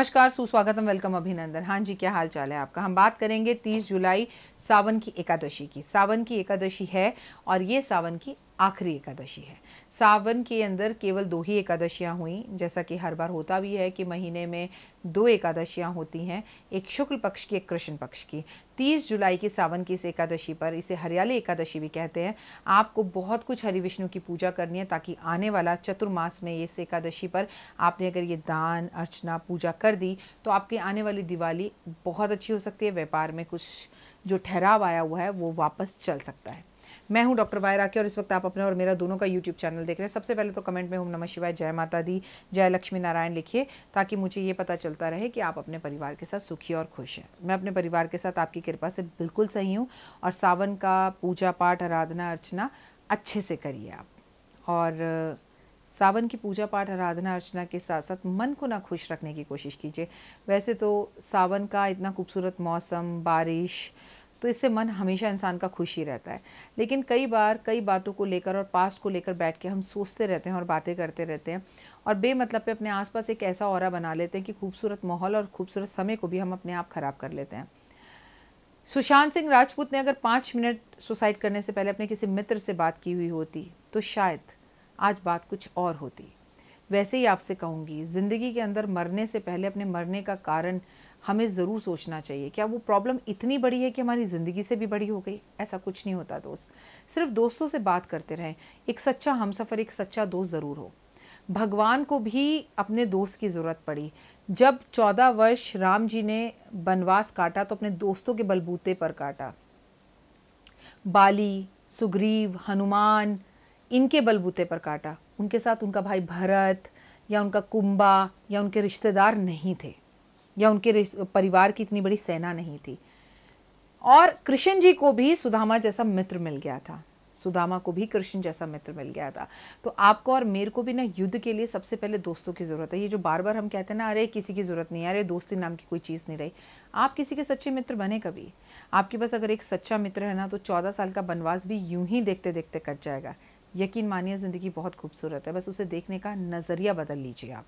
नमस्कार, सुस्वागतम, वेलकम, अभिनंदन। हाँ जी, क्या हाल चाल है आपका। हम बात करेंगे 30 जुलाई सावन की एकादशी की। सावन की एकादशी है और ये सावन की आखिरी एकादशी है। सावन के अंदर केवल 2 ही एकादशियाँ हुई, जैसा कि हर बार होता भी है कि महीने में 2 एकादशियाँ होती हैं, एक शुक्ल पक्ष की, एक कृष्ण पक्ष की। 30 जुलाई की सावन की इस एकादशी पर, इसे हरियाली एकादशी भी कहते हैं, आपको बहुत कुछ हरि विष्णु की पूजा करनी है, ताकि आने वाला चतुर्मास में इस एकादशी पर आपने अगर ये दान अर्चना पूजा कर दी तो आपकी आने वाली दिवाली बहुत अच्छी हो सकती है। व्यापार में कुछ जो ठहराव आया हुआ है वो वापस चल सकता है। मैं हूं डॉक्टर वाई राखी और इस वक्त आप अपने और मेरा दोनों का यूट्यूब चैनल देख रहे हैं। सबसे पहले तो कमेंट में ओम नमः शिवाय, जय माता दी, जय लक्ष्मी नारायण लिखिए, ताकि मुझे ये पता चलता रहे कि आप अपने परिवार के साथ सुखी और खुश हैं। मैं अपने परिवार के साथ आपकी कृपा से बिल्कुल सही हूँ और सावन का पूजा पाठ आराधना अर्चना अच्छे से करिए आप। और सावन की पूजा पाठ आराधना अर्चना के साथ साथ मन को ना खुश रखने की कोशिश कीजिए। वैसे तो सावन का इतना खूबसूरत मौसम, बारिश, तो इससे मन हमेशा इंसान का खुश ही रहता है। लेकिन कई बार कई बातों को लेकर और पास्ट को लेकर बैठ के हम सोचते रहते हैं और बातें करते रहते हैं और बेमतलब पे अपने आसपास एक ऐसा ऑरा बना लेते हैं कि खूबसूरत माहौल और खूबसूरत समय को भी हम अपने आप खराब कर लेते हैं। सुशांत सिंह राजपूत ने अगर 5 मिनट सुसाइड करने से पहले अपने किसी मित्र से बात की हुई होती तो शायद आज बात कुछ और होती। वैसे ही आपसे कहूँगी, ज़िंदगी के अंदर मरने से पहले अपने मरने का कारण हमें ज़रूर सोचना चाहिए। क्या वो प्रॉब्लम इतनी बड़ी है कि हमारी ज़िंदगी से भी बड़ी हो गई? ऐसा कुछ नहीं होता दोस्त। सिर्फ दोस्तों से बात करते रहें। एक सच्चा हमसफ़र, एक सच्चा दोस्त ज़रूर हो। भगवान को भी अपने दोस्त की ज़रूरत पड़ी। जब 14 वर्ष राम जी ने वनवास काटा तो अपने दोस्तों के बलबूते पर काटा। बाली, सुग्रीव, हनुमान, इनके बलबूते पर काटा। उनके साथ उनका भाई भरत या उनका कुंबा या उनके रिश्तेदार नहीं थे, या उनके परिवार की इतनी बड़ी सेना नहीं थी। और कृष्ण जी को भी सुदामा जैसा मित्र मिल गया था। सुदामा को भी कृष्ण जैसा मित्र मिल गया था। तो आपको और मेरे को भी ना युद्ध के लिए सबसे पहले दोस्तों की ज़रूरत है। ये जो बार बार हम कहते हैं ना, अरे किसी की ज़रूरत नहीं है, अरे दोस्ती नाम की कोई चीज़ नहीं रही। आप किसी के सच्चे मित्र बने कभी। आपके पास अगर एक सच्चा मित्र है ना, तो 14 साल का वनवास भी यूं ही देखते देखते कट जाएगा। यकीन मानिए, ज़िंदगी बहुत खूबसूरत है, बस उसे देखने का नज़रिया बदल लीजिए आप।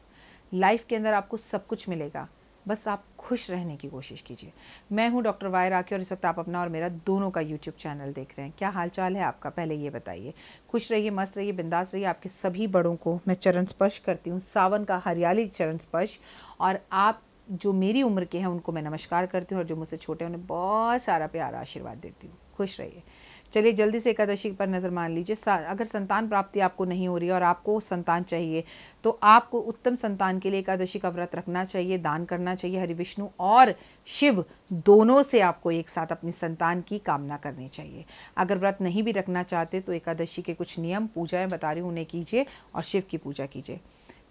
लाइफ के अंदर आपको सब कुछ मिलेगा, बस आप खुश रहने की कोशिश कीजिए। मैं हूं डॉक्टर वाई राखी और इस वक्त आप अपना और मेरा दोनों का यूट्यूब चैनल देख रहे हैं। क्या हाल चाल है आपका, पहले ये बताइए। खुश रहिए, मस्त रहिए, बिंदास रहिए। आपके सभी बड़ों को मैं चरण स्पर्श करती हूँ, सावन का हरियाली चरण स्पर्श। और आप जो मेरी उम्र के हैं उनको मैं नमस्कार करती हूँ और जो मुझसे छोटे हैं उन्हें बहुत सारा प्यारा आशीर्वाद देती हूँ। खुश रहिए। चलिए जल्दी से एकादशी पर नज़र मान लीजिए। अगर संतान प्राप्ति आपको नहीं हो रही है और आपको संतान चाहिए तो आपको उत्तम संतान के लिए एकादशी का व्रत रखना चाहिए, दान करना चाहिए। हरि विष्णु और शिव दोनों से आपको एक साथ अपनी संतान की कामना करनी चाहिए। अगर व्रत नहीं भी रखना चाहते तो एकादशी के कुछ नियम, पूजाएं बता रही हूँ, उन्हें कीजिए और शिव की पूजा कीजिए।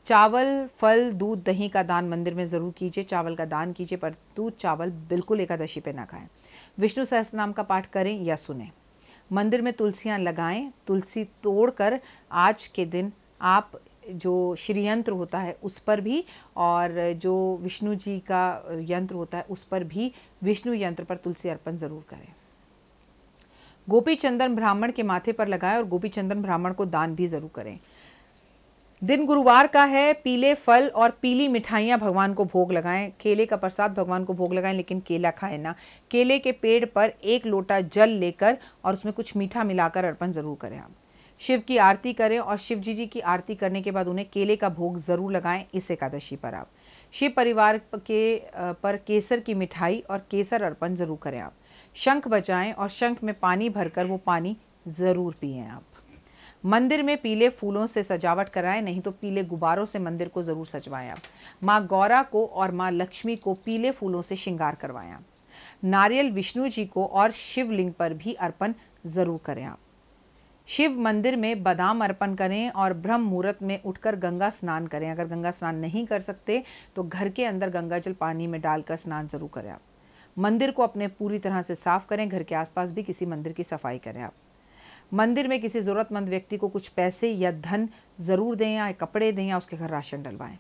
चावल, फल, दूध, दही का दान मंदिर में ज़रूर कीजिए। चावल का दान कीजिए पर दूध चावल बिल्कुल एकादशी पे ना खाएं। विष्णु सहस्त्रनाम का पाठ करें या सुनें। मंदिर में तुलसियाँ लगाएं। तुलसी तोड़कर आज के दिन आप जो श्री यंत्र होता है उस पर भी, और जो विष्णु जी का यंत्र होता है उस पर भी, विष्णु यंत्र पर तुलसी अर्पण ज़रूर करें। गोपी चंदन ब्राह्मण के माथे पर लगाएं और गोपी चंदन ब्राह्मण को दान भी ज़रूर करें। दिन गुरुवार का है। पीले फल और पीली मिठाइयाँ भगवान को भोग लगाएं। केले का प्रसाद भगवान को भोग लगाएं, लेकिन केला खाएं ना। केले के पेड़ पर 1 लोटा जल लेकर और उसमें कुछ मीठा मिलाकर अर्पण ज़रूर करें आप। शिव की आरती करें और शिव जी की आरती करने के बाद उन्हें केले का भोग ज़रूर लगाएं इस एकादशी पर आप। शिव परिवार के पर केसर की मिठाई और केसर अर्पण ज़रूर करें आप। शंख बजाएं और शंख में पानी भरकर वो पानी ज़रूर पिएं आप। मंदिर में पीले फूलों से सजावट कराएं, नहीं तो पीले गुब्बारों से मंदिर को ज़रूर सजवाएं आप। माँ गौरा को और माँ लक्ष्मी को पीले फूलों से श्रृंगार करवाएं आप। नारियल विष्णु जी को और शिवलिंग पर भी अर्पण ज़रूर करें आप। शिव मंदिर में बादाम अर्पण करें और ब्रह्म मुहूर्त में उठकर गंगा स्नान करें। अगर गंगा स्नान नहीं कर सकते तो घर के अंदर गंगा जल पानी में डालकर स्नान ज़रूर करें आप। मंदिर को अपने पूरी तरह से साफ करें। घर के आसपास भी किसी मंदिर की सफाई करें आप। मंदिर में किसी ज़रूरतमंद व्यक्ति को कुछ पैसे या धन ज़रूर दें, या कपड़े दें, या उसके घर राशन डलवाएं।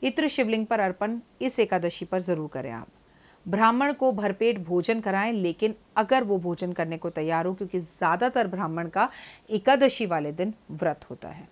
इत्र शिवलिंग पर अर्पण इस एकादशी पर ज़रूर करें आप। ब्राह्मण को भरपेट भोजन कराएं, लेकिन अगर वो भोजन करने को तैयार हो, क्योंकि ज़्यादातर ब्राह्मण का एकादशी वाले दिन व्रत होता है।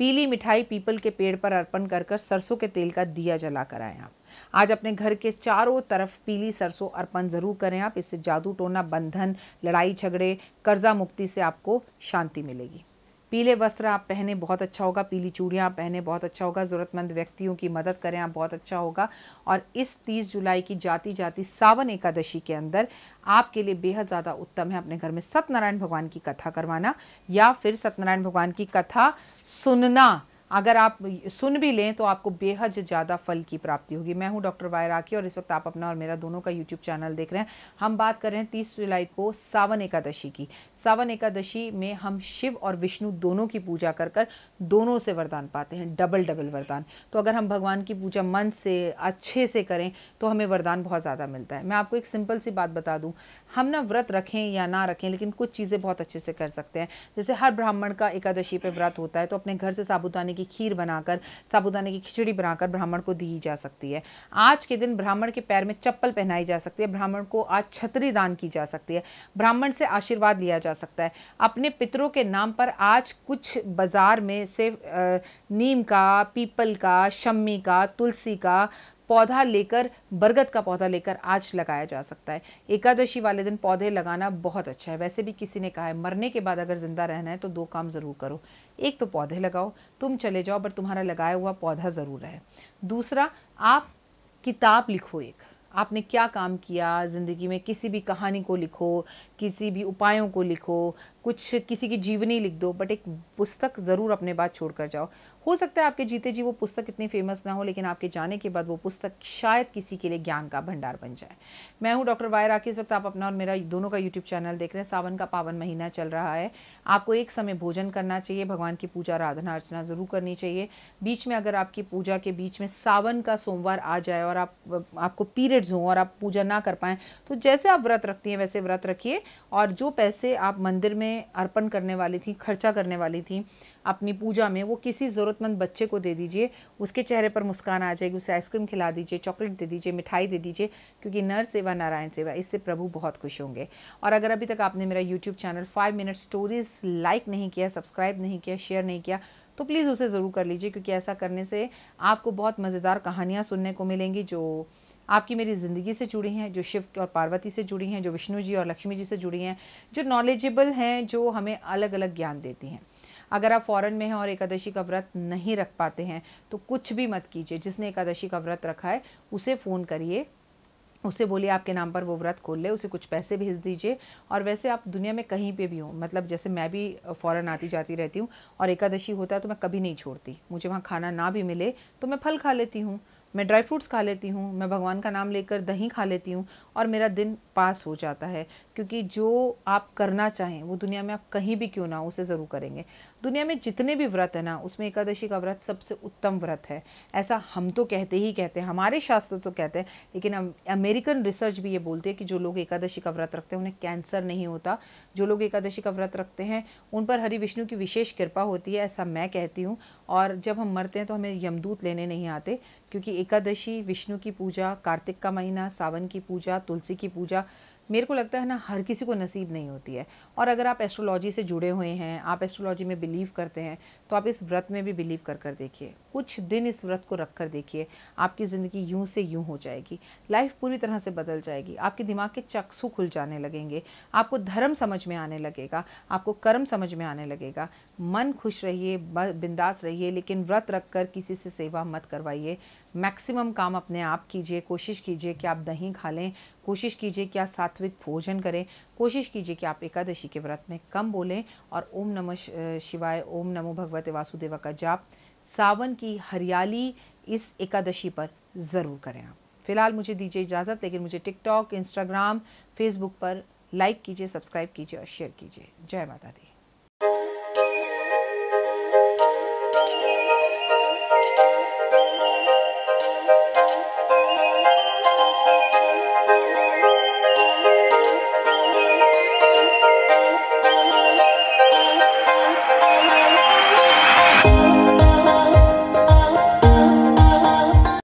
पीली मिठाई पीपल के पेड़ पर अर्पण कर कर सरसों के तेल का दिया जला कर आए आप। आज अपने घर के चारों तरफ पीली सरसों अर्पण जरूर करें आप। इससे जादू टोना, बंधन, लड़ाई झगड़े, कर्जा मुक्ति से आपको शांति मिलेगी। पीले वस्त्र आप पहने, बहुत अच्छा होगा। पीली चूड़ियाँ आप पहने, बहुत अच्छा होगा। ज़रूरतमंद व्यक्तियों की मदद करें आप, बहुत अच्छा होगा। और इस 30 जुलाई की जाती सावन एकादशी के अंदर आपके लिए बेहद ज़्यादा उत्तम है अपने घर में सत्यनारायण भगवान की कथा करवाना, या फिर सत्यनारायण भगवान की कथा सुनना। अगर आप सुन भी लें तो आपको बेहद ज़्यादा फल की प्राप्ति होगी। मैं हूं डॉक्टर वाई राखी और इस वक्त आप अपना और मेरा दोनों का यूट्यूब चैनल देख रहे हैं। हम बात कर रहे हैं 30 जुलाई को सावन एकादशी की। सावन एकादशी में हम शिव और विष्णु दोनों की पूजा कर कर दोनों से वरदान पाते हैं, डबल वरदान। तो अगर हम भगवान की पूजा मन से अच्छे से करें तो हमें वरदान बहुत ज़्यादा मिलता है। मैं आपको एक सिंपल सी बात बता दूँ, हम ना व्रत रखें या ना रखें, लेकिन कुछ चीज़ें बहुत अच्छे से कर सकते हैं। जैसे हर ब्राह्मण का एकादशी पे व्रत होता है, तो अपने घर से साबूदाने की खीर बनाकर, साबूदाने की खिचड़ी बनाकर ब्राह्मण को दी जा सकती है। आज के दिन ब्राह्मण के पैर में चप्पल पहनाई जा सकती है। ब्राह्मण को आज छतरी दान की जा सकती है। ब्राह्मण से आशीर्वाद लिया जा सकता है। अपने पितरों के नाम पर आज कुछ बाजार में से नीम का, पीपल का, शम्मी का, तुलसी का पौधा लेकर, बरगद का पौधा लेकर आज लगाया जा सकता है। एकादशी वाले दिन पौधे लगाना बहुत अच्छा है। वैसे भी किसी ने कहा है मरने के बाद अगर जिंदा रहना है तो 2 काम ज़रूर करो। एक तो पौधे लगाओ, तुम चले जाओ पर तुम्हारा लगाया हुआ पौधा ज़रूर रहे। दूसरा, आप किताब लिखो। एक आपने क्या काम किया ज़िंदगी में, किसी भी कहानी को लिखो, किसी भी उपायों को लिखो, कुछ किसी की जीवनी लिख दो, बट एक पुस्तक ज़रूर अपने बाद छोड़ कर जाओ। हो सकता है आपके जीते जी वो पुस्तक इतनी फेमस ना हो, लेकिन आपके जाने के बाद वो पुस्तक शायद किसी के लिए ज्ञान का भंडार बन जाए। मैं हूँ डॉक्टर वाई राखी। इस वक्त आप अपना और मेरा दोनों का यूट्यूब चैनल देख रहे हैं। सावन का पावन महीना चल रहा है। आपको एक समय भोजन करना चाहिए, भगवान की पूजा आराधना अर्चना ज़रूर करनी चाहिए। बीच में अगर आपकी पूजा के बीच में सावन का सोमवार आ जाए और आपको पीरियड्स हों और आप पूजा ना कर पाएँ, तो जैसे आप व्रत रखती हैं वैसे व्रत रखिए। और जो पैसे आप मंदिर में अर्पण करने वाली थी, खर्चा करने वाली थी अपनी पूजा में, वो किसी ज़रूरतमंद बच्चे को दे दीजिए। उसके चेहरे पर मुस्कान आ जाएगी। उसे आइसक्रीम खिला दीजिए, चॉकलेट दे दीजिए, मिठाई दे दीजिए, क्योंकि नर सेवा नारायण सेवा, इससे प्रभु बहुत खुश होंगे। और अगर अभी तक आपने मेरा YouTube channel 5 minute stories like नहीं किया, सब्सक्राइब नहीं किया, शेयर नहीं किया, तो प्लीज़ उसे ज़रूर कर लीजिए, क्योंकि ऐसा करने से आपको बहुत मज़ेदार कहानियाँ सुनने को मिलेंगी जो आपकी मेरी ज़िंदगी से जुड़ी हैं, जो शिव और पार्वती से जुड़ी हैं, जो विष्णु जी और लक्ष्मी जी से जुड़ी हैं, जो नॉलेजेबल हैं, जो हमें अलग अलग ज्ञान देती हैं। अगर आप फॉरेन में हैं और एकादशी का व्रत नहीं रख पाते हैं तो कुछ भी मत कीजिए। जिसने एकादशी का व्रत रखा है उसे फ़ोन करिए, उससे बोलिए आपके नाम पर वो व्रत खोल ले, उसे कुछ पैसे भेज दीजिए। और वैसे आप दुनिया में कहीं पे भी हो, मतलब जैसे मैं भी फ़ॉरेन आती जाती रहती हूँ और एकादशी होता है तो मैं कभी नहीं छोड़ती। मुझे वहाँ खाना ना भी मिले तो मैं फल खा लेती हूँ, मैं ड्राई फ्रूट्स खा लेती हूँ, मैं भगवान का नाम लेकर दही खा लेती हूँ और मेरा दिन पास हो जाता है। क्योंकि जो आप करना चाहें वो दुनिया में आप कहीं भी क्यों ना हो उसे ज़रूर करेंगे। दुनिया में जितने भी व्रत है ना, उसमें एकादशी का व्रत सबसे उत्तम व्रत है। ऐसा हम तो कहते ही कहते हैं, हमारे शास्त्र तो कहते हैं, लेकिन अमेरिकन रिसर्च भी ये बोलती है कि जो लोग एकादशी का व्रत रखते हैं उन्हें कैंसर नहीं होता। जो लोग एकादशी का व्रत रखते हैं उन पर हरि विष्णु की विशेष कृपा होती है, ऐसा मैं कहती हूँ। और जब हम मरते हैं तो हमें यमदूत लेने नहीं आते, क्योंकि एकादशी, विष्णु की पूजा, कार्तिक का महीना, सावन की पूजा, तुलसी की पूजा, मेरे को लगता है ना हर किसी को नसीब नहीं होती है। और अगर आप एस्ट्रोलॉजी से जुड़े हुए हैं, आप एस्ट्रोलॉजी में बिलीव करते हैं, तो आप इस व्रत में भी बिलीव कर कर देखिए। कुछ दिन इस व्रत को रख कर देखिए, आपकी ज़िंदगी यूं से यूं हो जाएगी। लाइफ पूरी तरह से बदल जाएगी। आपके दिमाग के चक्षु खुल जाने लगेंगे, आपको धर्म समझ में आने लगेगा, आपको कर्म समझ में आने लगेगा। मन खुश रहिए, बिंदास रहिए, लेकिन व्रत रख कर किसी से सेवा मत करवाइए। मैक्सिमम काम अपने आप कीजिए। कोशिश कीजिए कि आप दही खा लें, कोशिश कीजिए कि आप सात्विक भोजन करें, कोशिश कीजिए कि आप एकादशी के व्रत में कम बोलें और ओम नमः शिवाय, ओम नमो भगवते वासुदेवा का जाप सावन की हरियाली इस एकादशी पर ज़रूर करें। आप फिलहाल मुझे दीजिए इजाज़त, लेकिन मुझे टिकटॉक, इंस्टाग्राम, फेसबुक पर लाइक कीजिए, सब्सक्राइब कीजिए और शेयर कीजिए। जय माता दी।